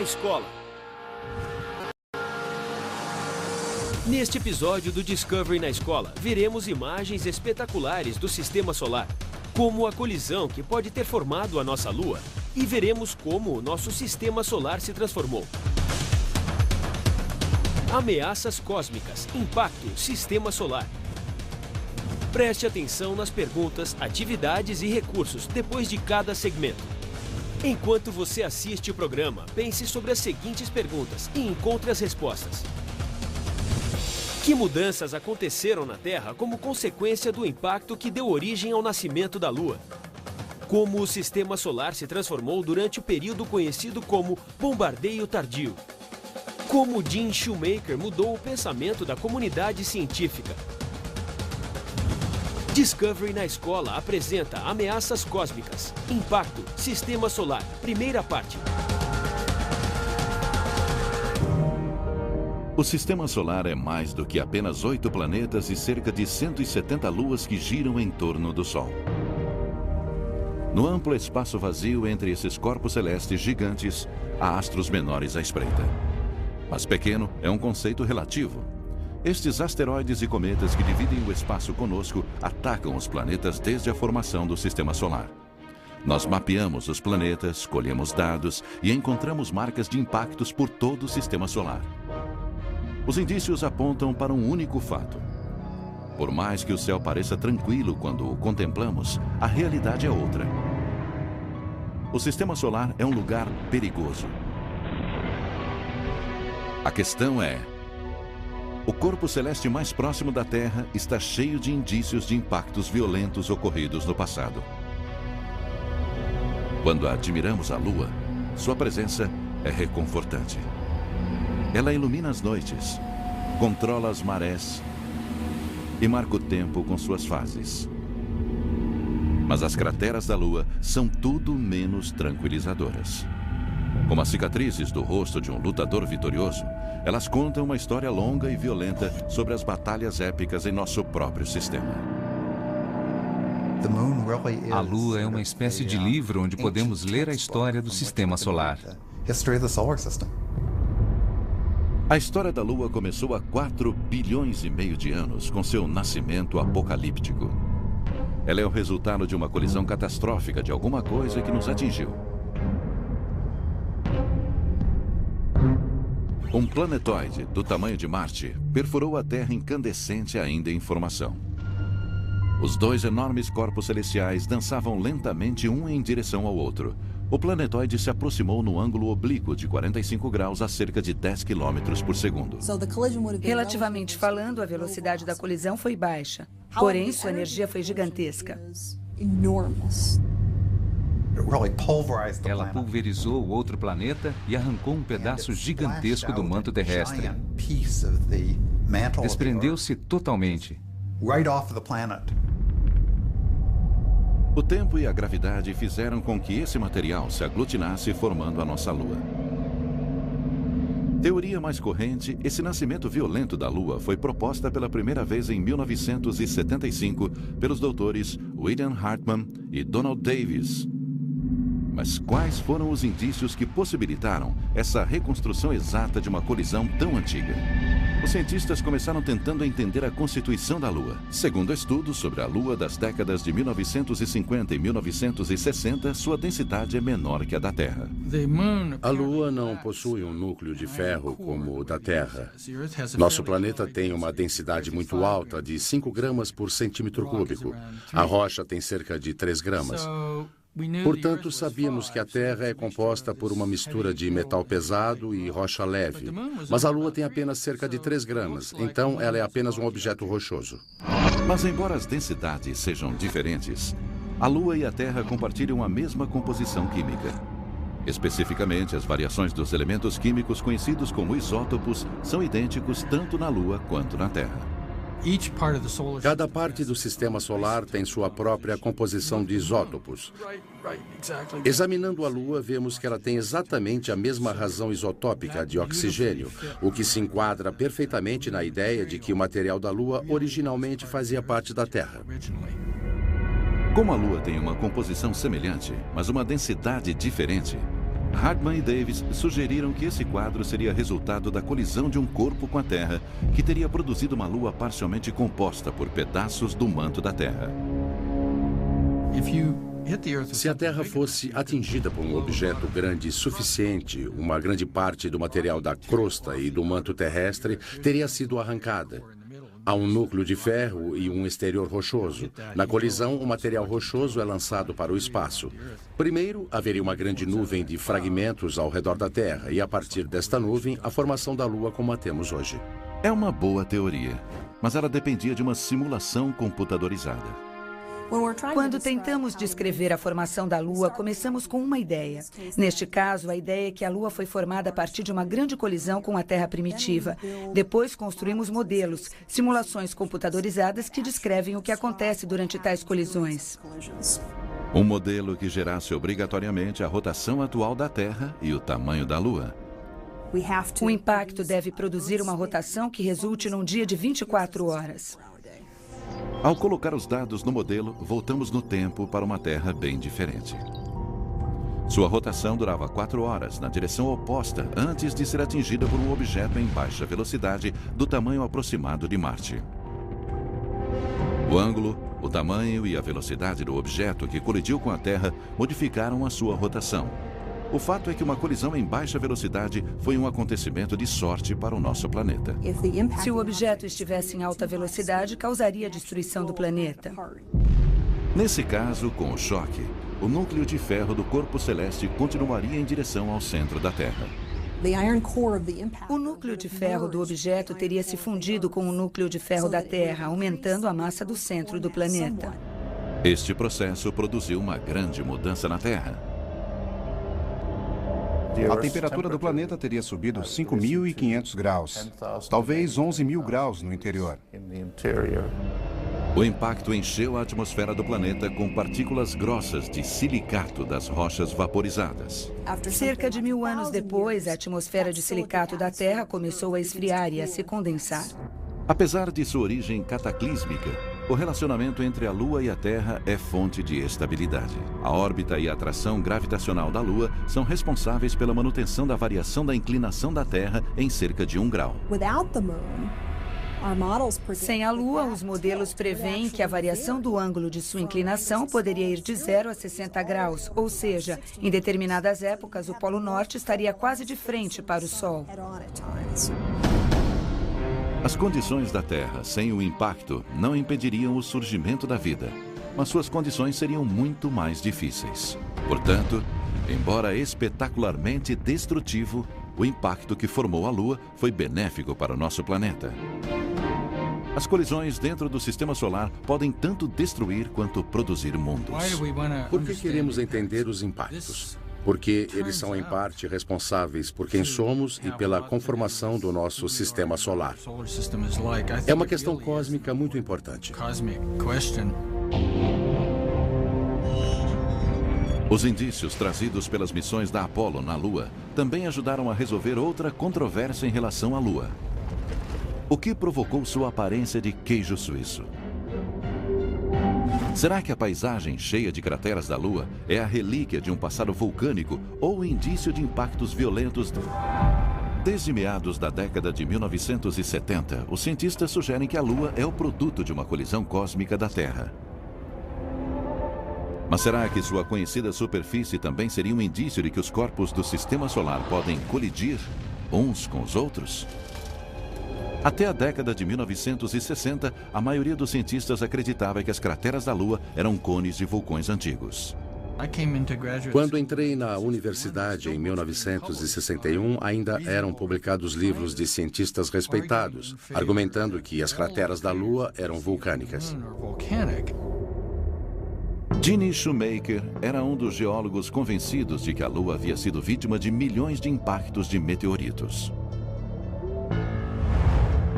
escola. Neste episódio do Discovery na Escola, veremos imagens espetaculares do Sistema Solar, como a colisão que pode ter formado a nossa Lua, e veremos como o nosso Sistema Solar se transformou. Ameaças cósmicas, impacto, Sistema Solar. Preste atenção nas perguntas, atividades e recursos depois de cada segmento. Enquanto você assiste o programa, pense sobre as seguintes perguntas e encontre as respostas. Que mudanças aconteceram na Terra como consequência do impacto que deu origem ao nascimento da Lua? Como o Sistema Solar se transformou durante o período conhecido como Bombardeio Tardio? Como Jim Shoemaker mudou o pensamento da comunidade científica? Discovery na Escola apresenta Ameaças Cósmicas, Impacto, Sistema Solar, primeira parte. O Sistema Solar é mais do que apenas 8 planetas e cerca de 170 luas que giram em torno do Sol. No amplo espaço vazio entre esses corpos celestes gigantes, há astros menores à espreita. Mas pequeno é um conceito relativo. Estes asteroides e cometas que dividem o espaço conosco atacam os planetas desde a formação do Sistema Solar. Nós mapeamos os planetas, colhemos dados e encontramos marcas de impactos por todo o Sistema Solar. Os indícios apontam para um único fato. Por mais que o céu pareça tranquilo quando o contemplamos, a realidade é outra. O Sistema Solar é um lugar perigoso. A questão é: o corpo celeste mais próximo da Terra está cheio de indícios de impactos violentos ocorridos no passado. Quando admiramos a Lua, sua presença é reconfortante. Ela ilumina as noites, controla as marés e marca o tempo com suas fases. Mas as crateras da Lua são tudo menos tranquilizadoras. Como as cicatrizes do rosto de um lutador vitorioso, elas contam uma história longa e violenta sobre as batalhas épicas em nosso próprio sistema. A Lua é uma espécie de livro onde podemos ler a história do Sistema Solar. A história da Lua começou há 4,5 bilhões de anos, com seu nascimento apocalíptico. Ela é o resultado de uma colisão catastrófica de alguma coisa que nos atingiu. Um planetoide do tamanho de Marte perfurou a Terra incandescente ainda em formação. Os dois enormes corpos celestiais dançavam lentamente um em direção ao outro. O planetoide se aproximou no ângulo oblíquo de 45 graus a cerca de 10 km por segundo. Relativamente falando, a velocidade da colisão foi baixa. Porém, sua energia foi gigantesca. Ela pulverizou o outro planeta e arrancou um pedaço gigantesco do manto terrestre. Desprendeu-se totalmente. O tempo e a gravidade fizeram com que esse material se aglutinasse formando a nossa Lua. Teoria mais corrente, esse nascimento violento da Lua foi proposta pela primeira vez em 1975 pelos doutores William Hartmann e Donald Davis. Mas quais foram os indícios que possibilitaram essa reconstrução exata de uma colisão tão antiga? Os cientistas começaram tentando entender a constituição da Lua. Segundo estudos sobre a Lua das décadas de 1950 e 1960, sua densidade é menor que a da Terra. A Lua não possui um núcleo de ferro como o da Terra. Nosso planeta tem uma densidade muito alta, de 5 gramas por centímetro cúbico. A rocha tem cerca de 3 gramas. Portanto, sabíamos que a Terra é composta por uma mistura de metal pesado e rocha leve. Mas a Lua tem apenas cerca de 3 gramas, então ela é apenas um objeto rochoso. Mas embora as densidades sejam diferentes, a Lua e a Terra compartilham a mesma composição química. Especificamente, as variações dos elementos químicos conhecidos como isótopos são idênticos tanto na Lua quanto na Terra. Cada parte do Sistema Solar tem sua própria composição de isótopos. Examinando a Lua, vemos que ela tem exatamente a mesma razão isotópica de oxigênio, o que se enquadra perfeitamente na ideia de que o material da Lua originalmente fazia parte da Terra. Como a Lua tem uma composição semelhante, mas uma densidade diferente, Hardman e Davis sugeriram que esse quadro seria resultado da colisão de um corpo com a Terra, que teria produzido uma Lua parcialmente composta por pedaços do manto da Terra. Se a Terra fosse atingida por um objeto grande suficiente, uma grande parte do material da crosta e do manto terrestre teria sido arrancada. Há um núcleo de ferro e um exterior rochoso. Na colisão, o material rochoso é lançado para o espaço. Primeiro, haveria uma grande nuvem de fragmentos ao redor da Terra e, a partir desta nuvem, a formação da Lua como a temos hoje. É uma boa teoria, mas ela dependia de uma simulação computadorizada. Quando tentamos descrever a formação da Lua, começamos com uma ideia. Neste caso, a ideia é que a Lua foi formada a partir de uma grande colisão com a Terra primitiva. Depois construímos modelos, simulações computadorizadas que descrevem o que acontece durante tais colisões. Um modelo que gerasse obrigatoriamente a rotação atual da Terra e o tamanho da Lua. O impacto deve produzir uma rotação que resulte num dia de 24 horas. Ao colocar os dados no modelo, voltamos no tempo para uma Terra bem diferente. Sua rotação durava 4 horas, na direção oposta, antes de ser atingida por um objeto em baixa velocidade do tamanho aproximado de Marte. O ângulo, o tamanho e a velocidade do objeto que colidiu com a Terra modificaram a sua rotação. O fato é que uma colisão em baixa velocidade foi um acontecimento de sorte para o nosso planeta. Se o objeto estivesse em alta velocidade, causaria a destruição do planeta. Nesse caso, com o choque, o núcleo de ferro do corpo celeste continuaria em direção ao centro da Terra. O núcleo de ferro do objeto teria se fundido com o núcleo de ferro da Terra, aumentando a massa do centro do planeta. Este processo produziu uma grande mudança na Terra. A temperatura do planeta teria subido 5.500 graus, talvez 11.000 graus no interior. O impacto encheu a atmosfera do planeta com partículas grossas de silicato das rochas vaporizadas. Cerca de 1000 anos depois, a atmosfera de silicato da Terra começou a esfriar e a se condensar. Apesar de sua origem cataclísmica, o relacionamento entre a Lua e a Terra é fonte de estabilidade. A órbita e a atração gravitacional da Lua são responsáveis pela manutenção da variação da inclinação da Terra em cerca de 1 grau. Sem a Lua, os modelos preveem que a variação do ângulo de sua inclinação poderia ir de 0 a 60 graus, ou seja, em determinadas épocas, o Polo Norte estaria quase de frente para o Sol. As condições da Terra sem o impacto não impediriam o surgimento da vida, mas suas condições seriam muito mais difíceis. Portanto, embora espetacularmente destrutivo, o impacto que formou a Lua foi benéfico para o nosso planeta. As colisões dentro do Sistema Solar podem tanto destruir quanto produzir mundos. Por que queremos entender os impactos? Porque eles são, em parte, responsáveis por quem somos e pela conformação do nosso Sistema Solar. É uma questão cósmica muito importante. Os indícios trazidos pelas missões da Apollo na Lua também ajudaram a resolver outra controvérsia em relação à Lua. O que provocou sua aparência de queijo suíço? Será que a paisagem cheia de crateras da Lua é a relíquia de um passado vulcânico ou indício de impactos violentos? Desde meados da década de 1970, os cientistas sugerem que a Lua é o produto de uma colisão cósmica da Terra. Mas será que sua conhecida superfície também seria um indício de que os corpos do Sistema Solar podem colidir uns com os outros? Até a década de 1960, a maioria dos cientistas acreditava que as crateras da Lua eram cones de vulcões antigos. Quando entrei na universidade em 1961, ainda eram publicados livros de cientistas respeitados, argumentando que as crateras da Lua eram vulcânicas. Gene Shoemaker era um dos geólogos convencidos de que a Lua havia sido vítima de milhões de impactos de meteoritos.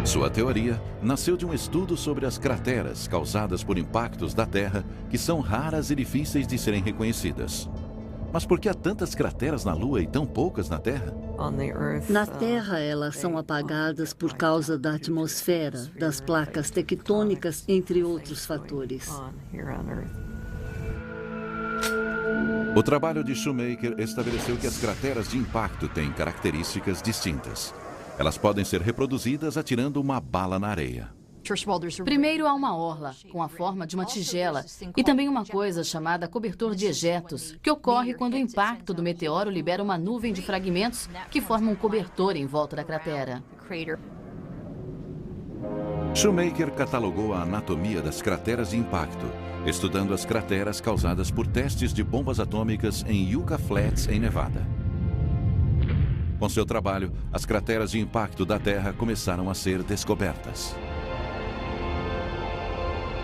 Sua teoria nasceu de um estudo sobre as crateras causadas por impactos da Terra, que são raras e difíceis de serem reconhecidas. Mas por que há tantas crateras na Lua e tão poucas na Terra? Na Terra, elas são apagadas por causa da atmosfera, das placas tectônicas, entre outros fatores. O trabalho de Shoemaker estabeleceu que as crateras de impacto têm características distintas. Elas podem ser reproduzidas atirando uma bala na areia. Primeiro há uma orla, com a forma de uma tigela, e também uma coisa chamada cobertor de ejetos, que ocorre quando o impacto do meteoro libera uma nuvem de fragmentos que forma um cobertor em volta da cratera. Shoemaker catalogou a anatomia das crateras de impacto, estudando as crateras causadas por testes de bombas atômicas em Yucca Flats, em Nevada. Com seu trabalho, as crateras de impacto da Terra começaram a ser descobertas.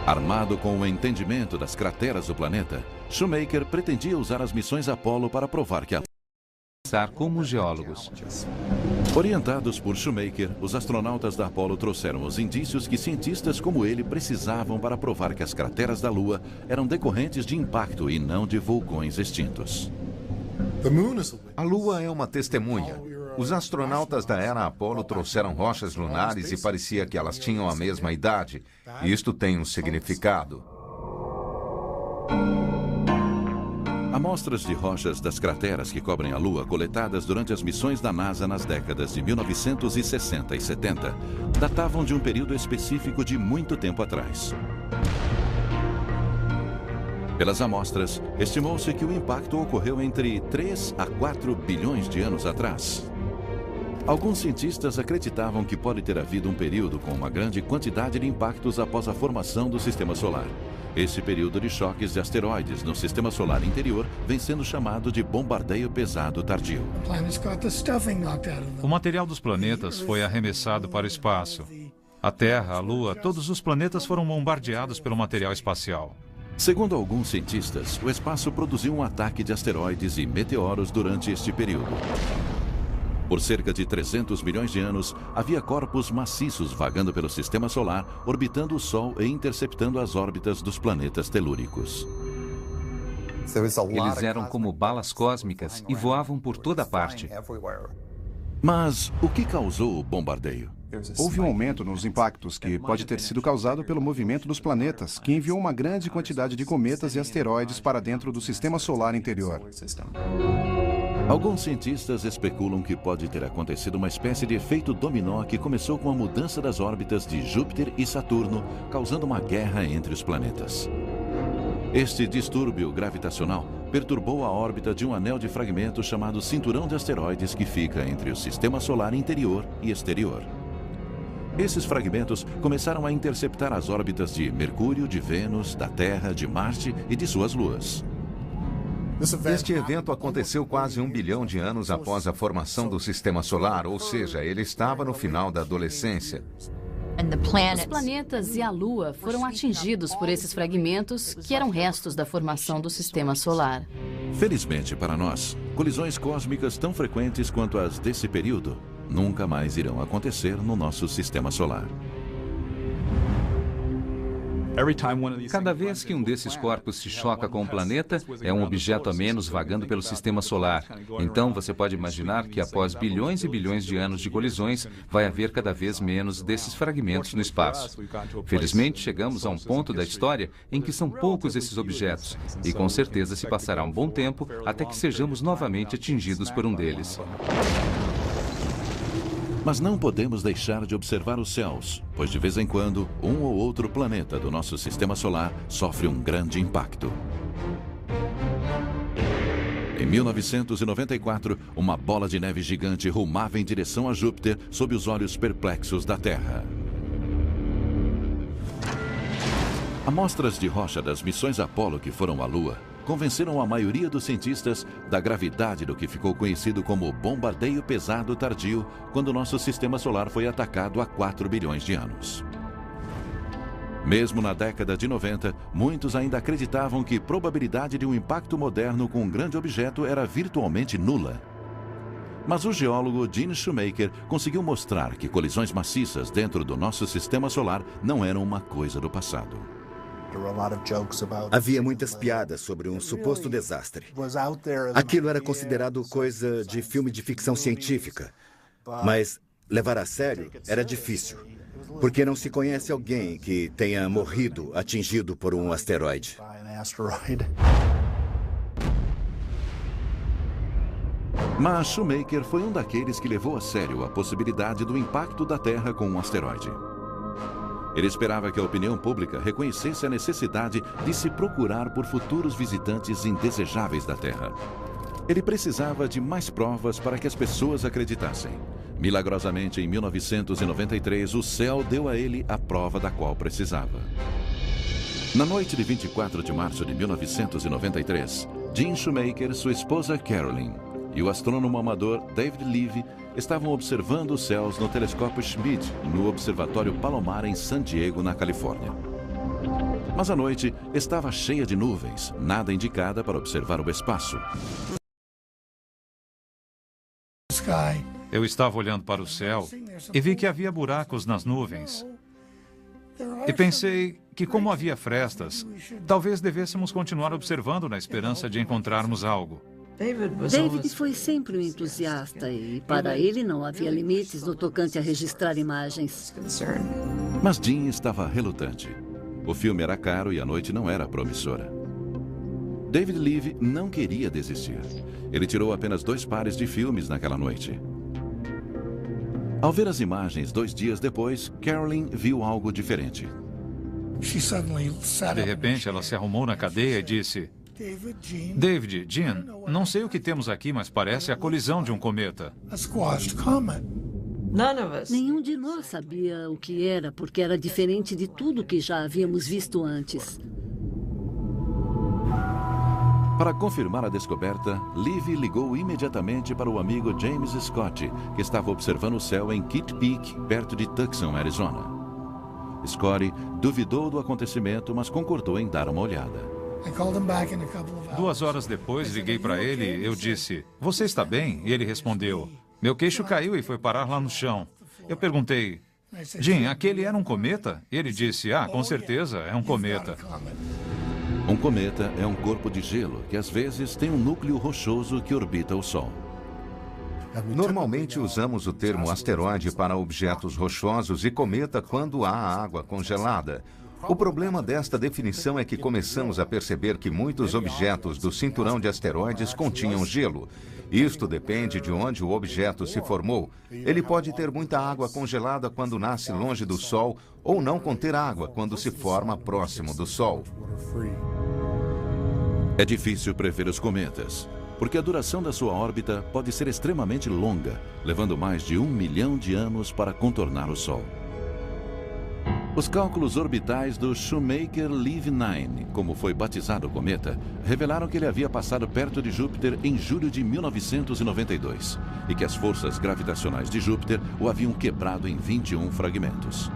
Armado com o entendimento das crateras do planeta, Shoemaker pretendia usar as missões Apollo para provar que a como geólogos. Orientados por Shoemaker, os astronautas da Apollo trouxeram os indícios que cientistas como ele precisavam para provar que as crateras da Lua eram decorrentes de impacto e não de vulcões extintos. A Lua é uma testemunha. Os astronautas da era Apollo trouxeram rochas lunares e parecia que elas tinham a mesma idade. Isto tem um significado. Amostras de rochas das crateras que cobrem a Lua, coletadas durante as missões da NASA nas décadas de 1960 e 70, datavam de um período específico de muito tempo atrás. Pelas amostras, estimou-se que o impacto ocorreu entre 3 a 4 bilhões de anos atrás. Alguns cientistas acreditavam que pode ter havido um período com uma grande quantidade de impactos após a formação do Sistema Solar. Esse período de choques de asteroides no Sistema Solar interior vem sendo chamado de bombardeio pesado tardio. O material dos planetas foi arremessado para o espaço. A Terra, a Lua, todos os planetas foram bombardeados pelo material espacial. Segundo alguns cientistas, o espaço produziu um ataque de asteroides e meteoros durante este período. Por cerca de 300 milhões de anos, havia corpos maciços vagando pelo Sistema Solar, orbitando o Sol e interceptando as órbitas dos planetas telúricos. Eles eram como balas cósmicas e voavam por toda parte. Mas o que causou o bombardeio? Houve um aumento nos impactos que pode ter sido causado pelo movimento dos planetas, que enviou uma grande quantidade de cometas e asteroides para dentro do Sistema Solar interior. Alguns cientistas especulam que pode ter acontecido uma espécie de efeito dominó que começou com a mudança das órbitas de Júpiter e Saturno, causando uma guerra entre os planetas. Este distúrbio gravitacional perturbou a órbita de um anel de fragmentos chamado Cinturão de Asteroides que fica entre o Sistema Solar interior e exterior. Esses fragmentos começaram a interceptar as órbitas de Mercúrio, de Vênus, da Terra, de Marte e de suas luas. Este evento aconteceu quase 1 bilhão de anos após a formação do Sistema Solar, ou seja, ele estava no final da adolescência. Os planetas e a Lua foram atingidos por esses fragmentos, que eram restos da formação do Sistema Solar. Felizmente para nós, colisões cósmicas tão frequentes quanto as desse período nunca mais irão acontecer no nosso Sistema Solar. Cada vez que um desses corpos se choca com um planeta, é um objeto a menos vagando pelo Sistema Solar. Então, você pode imaginar que após bilhões e bilhões de anos de colisões, vai haver cada vez menos desses fragmentos no espaço. Felizmente, chegamos a um ponto da história em que são poucos esses objetos, e com certeza se passará um bom tempo até que sejamos novamente atingidos por um deles. Mas não podemos deixar de observar os céus, pois de vez em quando, um ou outro planeta do nosso Sistema Solar sofre um grande impacto. Em 1994, uma bola de neve gigante rumava em direção a Júpiter sob os olhos perplexos da Terra. Amostras de rocha das missões Apollo que foram à Lua convenceram a maioria dos cientistas da gravidade do que ficou conhecido como bombardeio pesado tardio, quando nosso Sistema Solar foi atacado há 4 bilhões de anos. Mesmo na década de 90, muitos ainda acreditavam que a probabilidade de um impacto moderno com um grande objeto era virtualmente nula. Mas o geólogo Gene Shoemaker conseguiu mostrar que colisões maciças dentro do nosso Sistema Solar não eram uma coisa do passado. Havia muitas piadas sobre um suposto desastre. Aquilo era considerado coisa de filme de ficção científica. Mas levar a sério era difícil, porque não se conhece alguém que tenha morrido atingido por um asteroide. Mas Shoemaker foi um daqueles que levou a sério a possibilidade do impacto da Terra com um asteroide. Ele esperava que a opinião pública reconhecesse a necessidade de se procurar por futuros visitantes indesejáveis da Terra. Ele precisava de mais provas para que as pessoas acreditassem. Milagrosamente, em 1993, o céu deu a ele a prova da qual precisava. Na noite de 24 de março de 1993, Jim Shoemaker, sua esposa Carolyn e o astrônomo amador David Levy estavam observando os céus no telescópio Schmidt, no Observatório Palomar, em San Diego, na Califórnia. Mas a noite estava cheia de nuvens, nada indicada para observar o espaço. Eu estava olhando para o céu e vi que havia buracos nas nuvens. E pensei que, como havia frestas, talvez devêssemos continuar observando na esperança de encontrarmos algo. David foi sempre um entusiasta e, para ele, não havia limites no tocante a registrar imagens. Mas Jim estava relutante. O filme era caro e a noite não era promissora. David Levy não queria desistir. Ele tirou apenas 2 pares de filmes naquela noite. Ao ver as imagens 2 dias depois, Carolyn viu algo diferente. De repente, ela se arrumou na cadeia e disse: David, Jean, não sei o que temos aqui, mas parece a colisão de um cometa. Nenhum de nós sabia o que era, porque era diferente de tudo que já havíamos visto antes. Para confirmar a descoberta, Levy ligou imediatamente para o amigo James Scott, que estava observando o céu em Kitt Peak, perto de Tucson, Arizona. Scott duvidou do acontecimento, mas concordou em dar uma olhada. 2 horas depois, liguei para ele e eu disse: "Você está bem?" E ele respondeu: "Meu queixo caiu e foi parar lá no chão." Eu perguntei: "Jim, aquele era um cometa?" E ele disse: "Ah, com certeza, é um cometa." Um cometa é um corpo de gelo que às vezes tem um núcleo rochoso que orbita o Sol. Normalmente usamos o termo asteroide para objetos rochosos e cometa quando há água congelada. O problema desta definição é que começamos a perceber que muitos objetos do cinturão de asteroides continham gelo. Isto depende de onde o objeto se formou. Ele pode ter muita água congelada quando nasce longe do Sol ou não conter água quando se forma próximo do Sol. É difícil prever os cometas, porque a duração da sua órbita pode ser extremamente longa, levando mais de 1 milhão de anos para contornar o Sol. Os cálculos orbitais do Shoemaker-Levy 9, como foi batizado o cometa, revelaram que ele havia passado perto de Júpiter em julho de 1992 e que as forças gravitacionais de Júpiter o haviam quebrado em 21 fragmentos.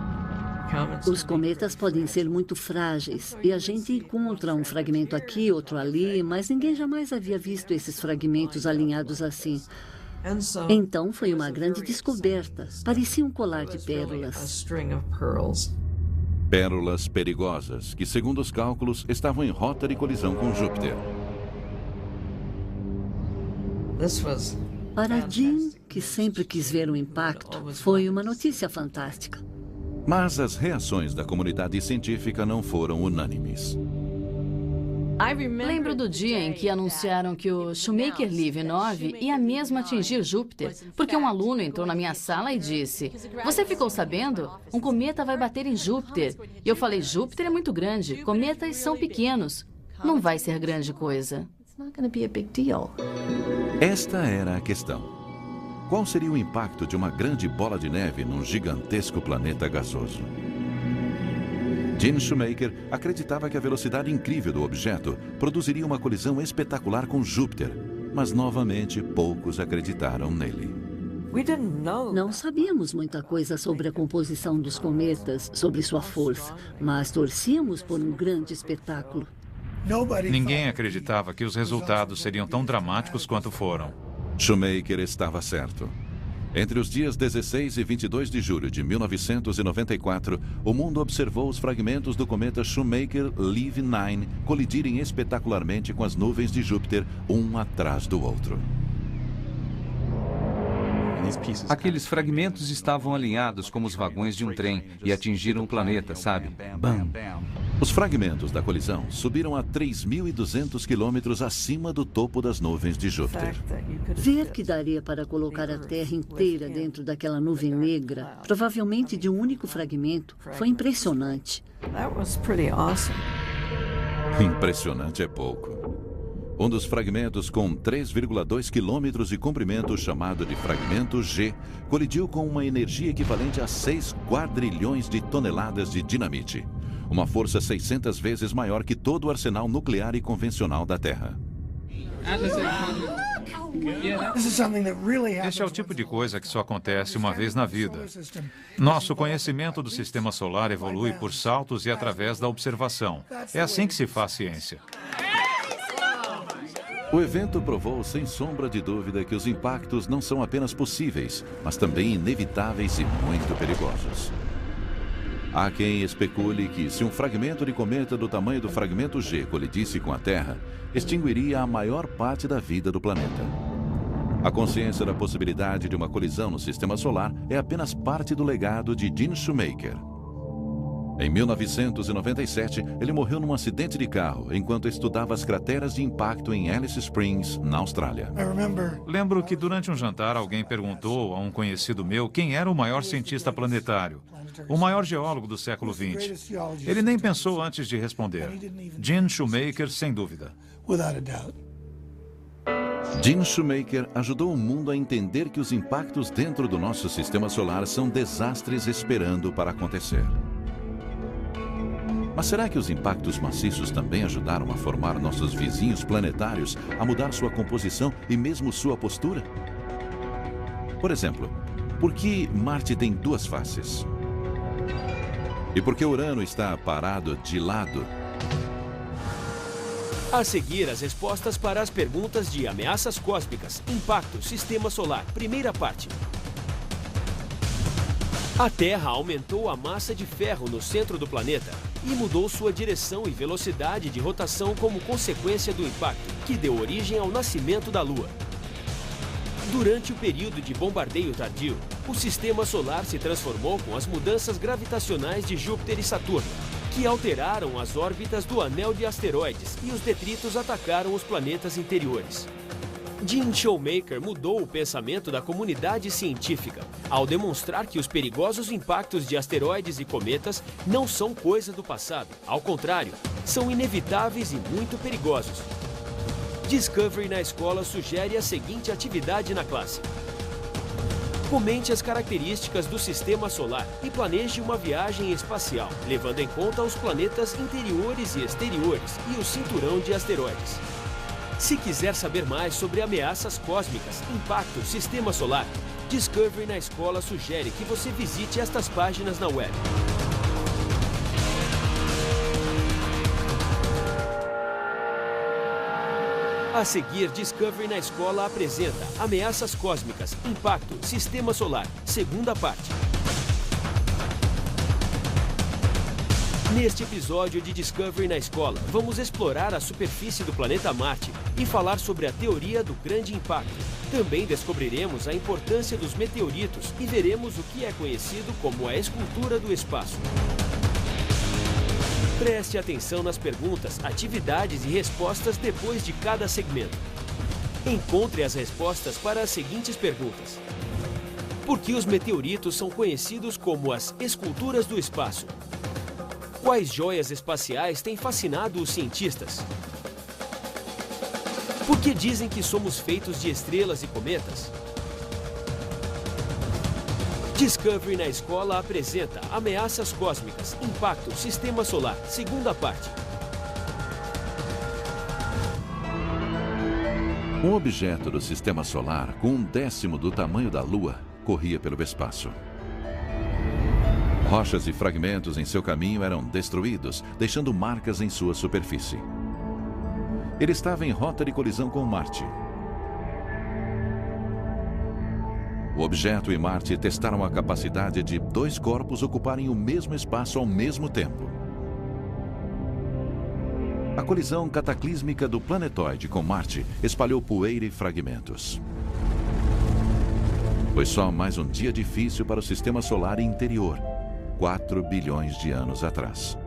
Os cometas podem ser muito frágeis e a gente encontra um fragmento aqui, outro ali, mas ninguém jamais havia visto esses fragmentos alinhados assim. Então foi uma grande descoberta. Parecia um colar de pérolas. Pérolas perigosas, que, segundo os cálculos, estavam em rota de colisão com Júpiter. Para Jim, que sempre quis ver um impacto, foi uma notícia fantástica. Mas as reações da comunidade científica não foram unânimes. Lembro do dia em que anunciaram que o Shoemaker-Levy 9 ia mesmo atingir Júpiter, porque um aluno entrou na minha sala e disse: "Você ficou sabendo? Um cometa vai bater em Júpiter." E eu falei: "Júpiter é muito grande, cometas são pequenos. Não vai ser grande coisa." Esta era a questão. Qual seria o impacto de uma grande bola de neve num gigantesco planeta gasoso? Jim Shoemaker acreditava que a velocidade incrível do objeto produziria uma colisão espetacular com Júpiter, mas novamente poucos acreditaram nele. Não sabíamos muita coisa sobre a composição dos cometas, sobre sua força, mas torcíamos por um grande espetáculo. Ninguém acreditava que os resultados seriam tão dramáticos quanto foram. Shoemaker estava certo. Entre os dias 16 e 22 de julho de 1994, o mundo observou os fragmentos do cometa Shoemaker-Levy 9 colidirem espetacularmente com as nuvens de Júpiter, um atrás do outro. Aqueles fragmentos estavam alinhados como os vagões de um trem e atingiram o planeta, sabe? Bam! Os fragmentos da colisão subiram a 3.200 quilômetros acima do topo das nuvens de Júpiter. Ver que daria para colocar a Terra inteira dentro daquela nuvem negra, provavelmente de um único fragmento, foi impressionante. Impressionante é pouco. Um dos fragmentos com 3,2 quilômetros de comprimento, chamado de fragmento G, colidiu com uma energia equivalente a 6 quadrilhões de toneladas de dinamite. Uma força 600 vezes maior que todo o arsenal nuclear e convencional da Terra. Este é o tipo de coisa que só acontece uma vez na vida. Nosso conhecimento do sistema solar evolui por saltos e através da observação. É assim que se faz ciência. O evento provou, sem sombra de dúvida, que os impactos não são apenas possíveis, mas também inevitáveis e muito perigosos. Há quem especule que, se um fragmento de cometa do tamanho do fragmento G colidisse com a Terra, extinguiria a maior parte da vida do planeta. A consciência da possibilidade de uma colisão no sistema solar é apenas parte do legado de Gene Shoemaker. Em 1997, ele morreu num acidente de carro enquanto estudava as crateras de impacto em Alice Springs, na Austrália. Lembro que durante um jantar alguém perguntou a um conhecido meu quem era o maior cientista planetário, o maior geólogo do século XX. Ele nem pensou antes de responder. Gene Shoemaker, sem dúvida. Gene Shoemaker ajudou o mundo a entender que os impactos dentro do nosso sistema solar são desastres esperando para acontecer. Mas será que os impactos maciços também ajudaram a formar nossos vizinhos planetários, a mudar sua composição e mesmo sua postura? Por exemplo, por que Marte tem duas faces? E por que Urano está parado de lado? A seguir, as respostas para as perguntas de ameaças cósmicas, impacto, sistema solar, primeira parte. A Terra aumentou a massa de ferro no centro do planeta e mudou sua direção e velocidade de rotação como consequência do impacto, que deu origem ao nascimento da Lua. Durante o período de bombardeio tardio, o sistema solar se transformou com as mudanças gravitacionais de Júpiter e Saturno, que alteraram as órbitas do anel de asteroides e os detritos atacaram os planetas interiores. Gene Shoemaker mudou o pensamento da comunidade científica ao demonstrar que os perigosos impactos de asteroides e cometas não são coisa do passado. Ao contrário, são inevitáveis e muito perigosos. Discovery na Escola sugere a seguinte atividade na classe. Comente as características do sistema solar e planeje uma viagem espacial, levando em conta os planetas interiores e exteriores e o cinturão de asteroides. Se quiser saber mais sobre ameaças cósmicas, impacto, sistema solar, Discovery na Escola sugere que você visite estas páginas na web. A seguir, Discovery na Escola apresenta Ameaças Cósmicas, Impacto, Sistema Solar, segunda parte. Neste episódio de Discovery na Escola, vamos explorar a superfície do planeta Marte e falar sobre a teoria do grande impacto. Também descobriremos a importância dos meteoritos e veremos o que é conhecido como a escultura do espaço. Preste atenção nas perguntas, atividades e respostas depois de cada segmento. Encontre as respostas para as seguintes perguntas. Por que os meteoritos são conhecidos como as esculturas do espaço? Quais joias espaciais têm fascinado os cientistas? Por que dizem que somos feitos de estrelas e cometas? Discovery na Escola apresenta Ameaças Cósmicas, Impacto, Sistema Solar, segunda parte. Um objeto do sistema solar com 1/10 do tamanho da Lua corria pelo espaço. Rochas e fragmentos em seu caminho eram destruídos, deixando marcas em sua superfície. Ele estava em rota de colisão com Marte. O objeto e Marte testaram a capacidade de dois corpos ocuparem o mesmo espaço ao mesmo tempo. A colisão cataclísmica do planetoide com Marte espalhou poeira e fragmentos. Foi só mais um dia difícil para o sistema solar interior, 4 bilhões de anos atrás.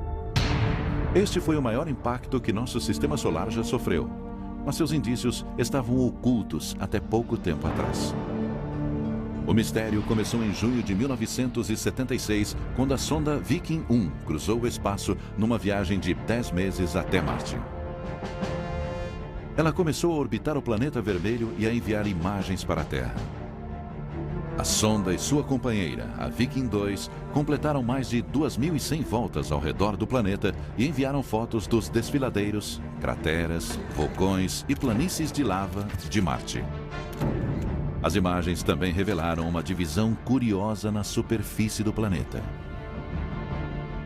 Este foi o maior impacto que nosso sistema solar já sofreu, mas seus indícios estavam ocultos até pouco tempo atrás. O mistério começou em junho de 1976, quando a sonda Viking 1 cruzou o espaço numa viagem de 10 meses até Marte. Ela começou a orbitar o planeta vermelho e a enviar imagens para a Terra. A sonda e sua companheira, a Viking 2, completaram mais de 2.100 voltas ao redor do planeta e enviaram fotos dos desfiladeiros, crateras, vulcões e planícies de lava de Marte. As imagens também revelaram uma divisão curiosa na superfície do planeta.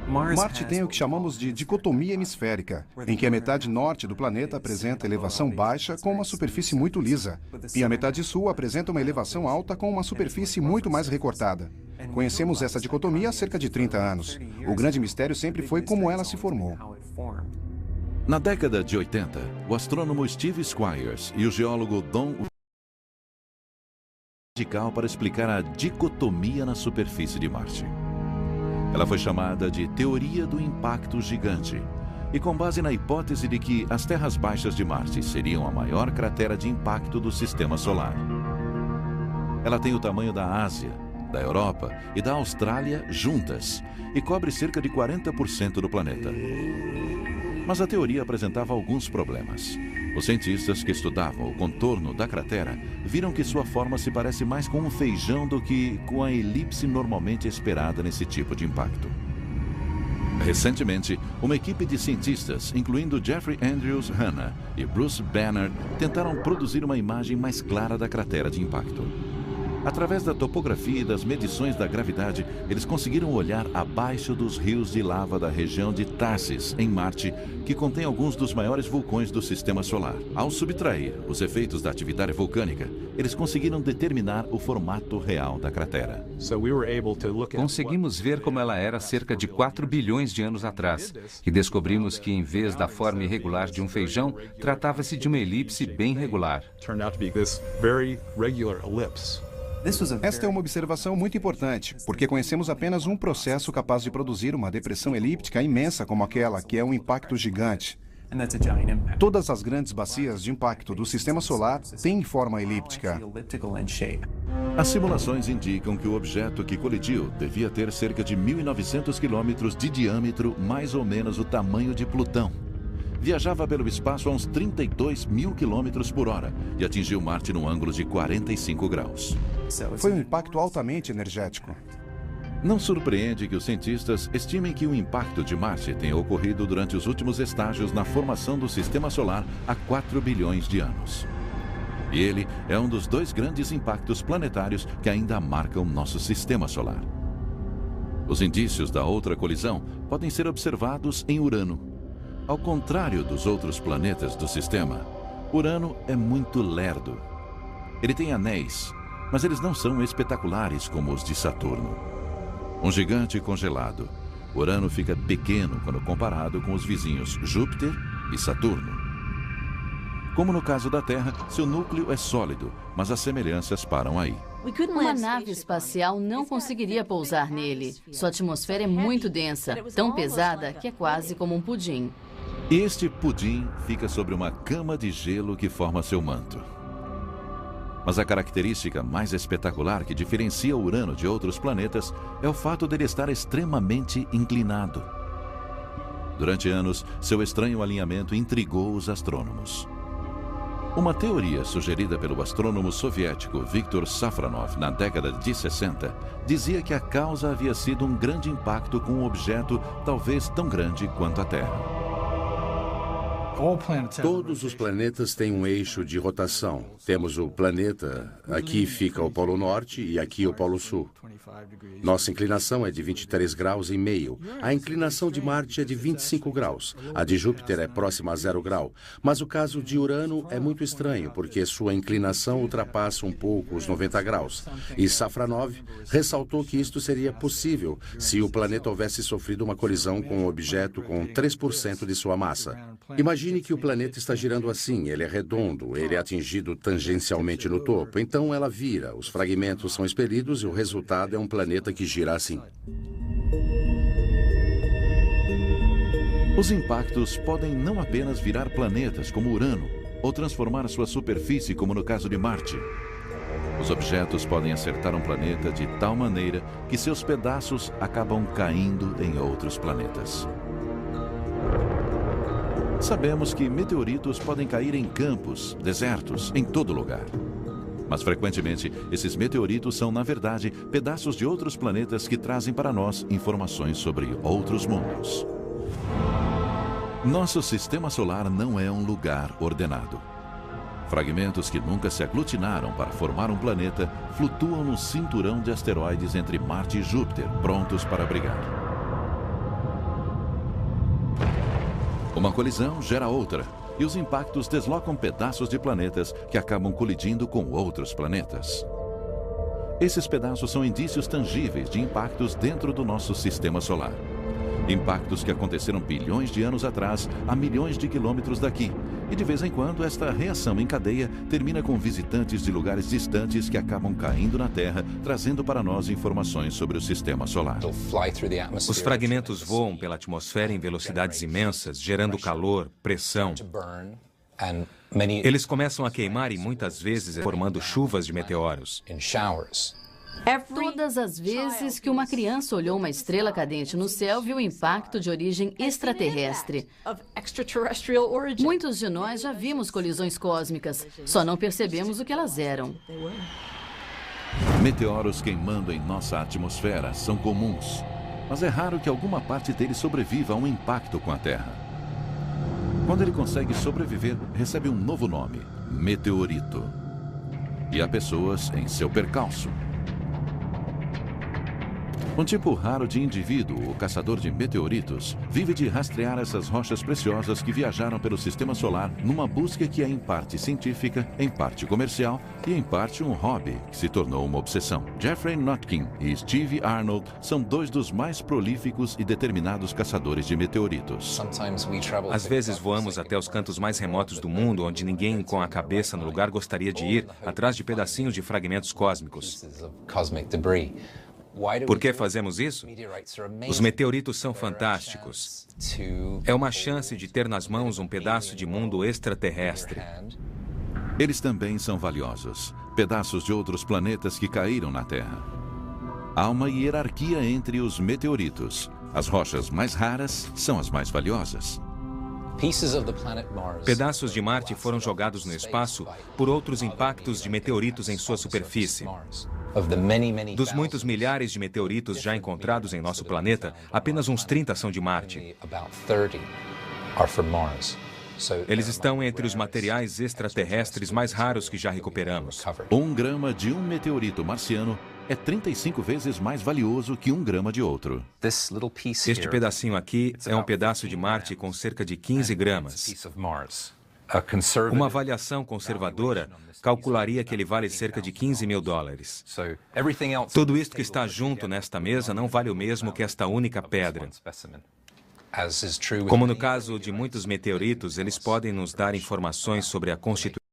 Marte tem o que chamamos de dicotomia hemisférica, em que a metade norte do planeta apresenta elevação baixa com uma superfície muito lisa, e a metade sul apresenta uma elevação alta com uma superfície muito mais recortada. Conhecemos essa dicotomia há cerca de 30 anos. O grande mistério sempre foi como ela se formou. Na década de 80, o astrônomo Steve Squyres e o geólogo Don radical para explicar a dicotomia na superfície de Marte. Ela foi chamada de Teoria do Impacto Gigante, e com base na hipótese de que as terras baixas de Marte seriam a maior cratera de impacto do sistema solar. Ela tem o tamanho da Ásia, da Europa e da Austrália juntas, e cobre cerca de 40% do planeta. Mas a teoria apresentava alguns problemas. Os cientistas que estudavam o contorno da cratera viram que sua forma se parece mais com um feijão do que com a elipse normalmente esperada nesse tipo de impacto. Recentemente, uma equipe de cientistas, incluindo Jeffrey Andrews Hanna e Bruce Banner, tentaram produzir uma imagem mais clara da cratera de impacto. Através da topografia e das medições da gravidade, eles conseguiram olhar abaixo dos rios de lava da região de Tharsis, em Marte, que contém alguns dos maiores vulcões do sistema solar. Ao subtrair os efeitos da atividade vulcânica, eles conseguiram determinar o formato real da cratera. Conseguimos ver como ela era cerca de 4 bilhões de anos atrás, e descobrimos que, em vez da forma irregular de um feijão, tratava-se de uma elipse bem regular. Esta é uma observação muito importante, porque conhecemos apenas um processo capaz de produzir uma depressão elíptica imensa como aquela, que é um impacto gigante. Todas as grandes bacias de impacto do sistema solar têm forma elíptica. As simulações indicam que o objeto que colidiu devia ter cerca de 1.900 quilômetros de diâmetro, mais ou menos o tamanho de Plutão. Viajava pelo espaço a uns 32 mil quilômetros por hora e atingiu Marte num ângulo de 45 graus. Foi um impacto altamente energético. Não surpreende que os cientistas estimem que o impacto de Marte tenha ocorrido durante os últimos estágios na formação do sistema solar há 4 bilhões de anos. E ele é um dos 2 grandes impactos planetários que ainda marcam nosso sistema solar. Os indícios da outra colisão podem ser observados em Urano. Ao contrário dos outros planetas do sistema, Urano é muito lerdo. Ele tem anéis, mas eles não são espetaculares como os de Saturno. Um gigante congelado, Urano fica pequeno quando comparado com os vizinhos Júpiter e Saturno. Como no caso da Terra, seu núcleo é sólido, mas as semelhanças param aí. Uma nave espacial não conseguiria pousar nele. Sua atmosfera é muito densa, tão pesada que é quase como um pudim. Este pudim fica sobre uma cama de gelo que forma seu manto. Mas a característica mais espetacular que diferencia Urano de outros planetas é o fato dele estar extremamente inclinado. Durante anos, seu estranho alinhamento intrigou os astrônomos. Uma teoria sugerida pelo astrônomo soviético Viktor Safronov na década de 60 dizia que a causa havia sido um grande impacto com um objeto talvez tão grande quanto a Terra. Todos os planetas têm um eixo de rotação. Temos o planeta, aqui fica o Polo Norte e aqui o Polo Sul. Nossa inclinação é de 23 graus e meio. A inclinação de Marte é de 25 graus. A de Júpiter é próxima a 0 grau. Mas o caso de Urano é muito estranho, porque sua inclinação ultrapassa um pouco os 90 graus. E Safronov ressaltou que isto seria possível se o planeta houvesse sofrido uma colisão com um objeto com 3% de sua massa. Imagine Imagine que o planeta está girando assim, ele é redondo, ele é atingido tangencialmente no topo, então ela vira, os fragmentos são expelidos e o resultado é um planeta que gira assim. Os impactos podem não apenas virar planetas como Urano, ou transformar sua superfície como no caso de Marte. Os objetos podem acertar um planeta de tal maneira que seus pedaços acabam caindo em outros planetas. Sabemos que meteoritos podem cair em campos, desertos, em todo lugar. Mas frequentemente, esses meteoritos são, na verdade, pedaços de outros planetas que trazem para nós informações sobre outros mundos. Nosso sistema solar não é um lugar ordenado. Fragmentos que nunca se aglutinaram para formar um planeta flutuam no cinturão de asteroides entre Marte e Júpiter, prontos para brigar. Uma colisão gera outra, e os impactos deslocam pedaços de planetas que acabam colidindo com outros planetas. Esses pedaços são indícios tangíveis de impactos dentro do nosso sistema solar. Impactos que aconteceram bilhões de anos atrás, a milhões de quilômetros daqui. E de vez em quando, esta reação em cadeia termina com visitantes de lugares distantes que acabam caindo na Terra, trazendo para nós informações sobre o sistema solar. Os fragmentos voam pela atmosfera em velocidades imensas, gerando calor, pressão. Eles começam a queimar e muitas vezes formando chuvas de meteoros. Todas as vezes que uma criança olhou uma estrela cadente no céu, viu impacto de origem extraterrestre. Muitos de nós já vimos colisões cósmicas, só não percebemos o que elas eram. Meteoros queimando em nossa atmosfera são comuns, mas é raro que alguma parte dele sobreviva a um impacto com a Terra. Quando ele consegue sobreviver, recebe um novo nome, meteorito. E há pessoas em seu percalço. Um tipo raro de indivíduo, o caçador de meteoritos, vive de rastrear essas rochas preciosas que viajaram pelo sistema solar numa busca que é em parte científica, em parte comercial e em parte um hobby que se tornou uma obsessão. Jeffrey Notkin e Steve Arnold são dois dos mais prolíficos e determinados caçadores de meteoritos. Às vezes voamos até os cantos mais remotos do mundo, onde ninguém com a cabeça no lugar gostaria de ir, atrás de pedacinhos de fragmentos cósmicos. Por que fazemos isso? Os meteoritos são fantásticos. É uma chance de ter nas mãos um pedaço de mundo extraterrestre. Eles também são valiosos, pedaços de outros planetas que caíram na Terra. Há uma hierarquia entre os meteoritos. As rochas mais raras são as mais valiosas. Pedaços de Marte foram jogados no espaço por outros impactos de meteoritos em sua superfície. Dos muitos milhares de meteoritos já encontrados em nosso planeta, apenas uns 30 são de Marte. Eles estão entre os materiais extraterrestres mais raros que já recuperamos. 1 grama de um meteorito marciano é 35 vezes mais valioso que 1 grama de outro. Este pedacinho aqui é um pedaço de Marte com cerca de 15 gramas. Uma avaliação conservadora calcularia que ele vale cerca de $15 mil. Tudo isto que está junto nesta mesa não vale o mesmo que esta única pedra. Como no caso de muitos meteoritos, eles podem nos dar informações sobre a constituição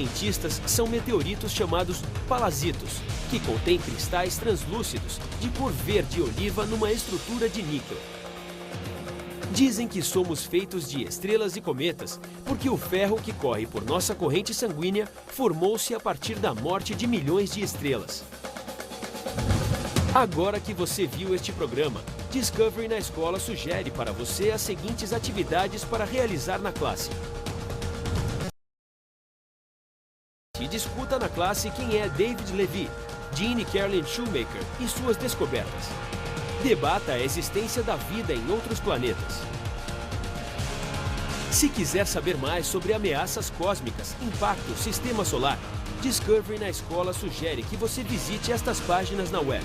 cientistas são meteoritos chamados palazitos, que contêm cristais translúcidos de cor verde oliva numa estrutura de níquel. Dizem que somos feitos de estrelas e cometas, porque o ferro que corre por nossa corrente sanguínea formou-se a partir da morte de milhões de estrelas. Agora que você viu este programa, Discovery na Escola sugere para você as seguintes atividades para realizar na classe. E discuta na classe quem é David Levy, Gene Carlin Shoemaker e suas descobertas. Debata a existência da vida em outros planetas. Se quiser saber mais sobre ameaças cósmicas, impacto, sistema solar, Discovery na Escola sugere que você visite estas páginas na web.